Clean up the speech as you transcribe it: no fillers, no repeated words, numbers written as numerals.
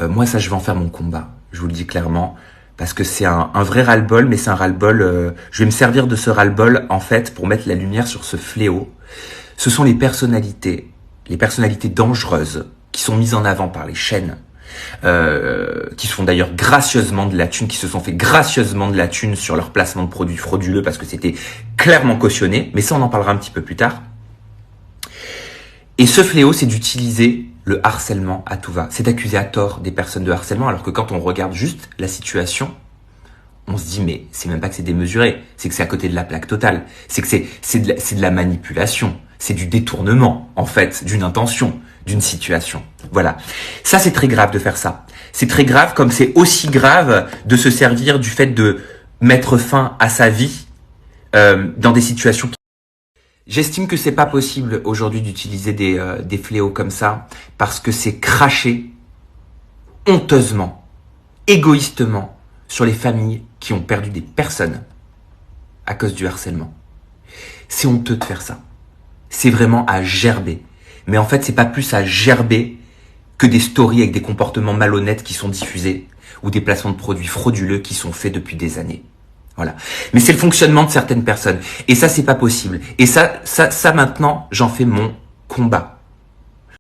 Moi, ça, je vais en faire mon combat. Je vous le dis clairement. Parce que c'est un vrai ras-le-bol, mais c'est un ras-le-bol... je vais me servir de ce ras-le-bol, en fait, pour mettre la lumière sur ce fléau. Ce sont les personnalités dangereuses, qui sont mises en avant par les chaînes, qui se font d'ailleurs gracieusement de la thune, qui se sont fait gracieusement de la thune sur leur placement de produits frauduleux, parce que c'était clairement cautionné, mais ça, on en parlera un petit peu plus tard. Et ce fléau, c'est d'utiliser le harcèlement à tout va. C'est d'accuser à tort des personnes de harcèlement, alors que quand on regarde juste la situation, on se dit, mais c'est même pas que c'est démesuré, c'est que c'est à côté de la plaque totale. C'est que c'est de la manipulation, c'est du détournement, en fait, d'une intention, d'une situation. Voilà. Ça, c'est très grave de faire ça. C'est très grave, comme c'est aussi grave de se servir du fait de mettre fin à sa vie dans des situations qui... J'estime que c'est pas possible aujourd'hui d'utiliser des fléaux comme ça, parce que c'est cracher honteusement, égoïstement, sur les familles qui ont perdu des personnes à cause du harcèlement. C'est honteux de faire ça. C'est vraiment à gerber. Mais en fait, c'est pas plus à gerber que des stories avec des comportements malhonnêtes qui sont diffusés ou des placements de produits frauduleux qui sont faits depuis des années. Voilà. Mais c'est le fonctionnement de certaines personnes. Et ça, c'est pas possible. Et ça maintenant, j'en fais mon combat.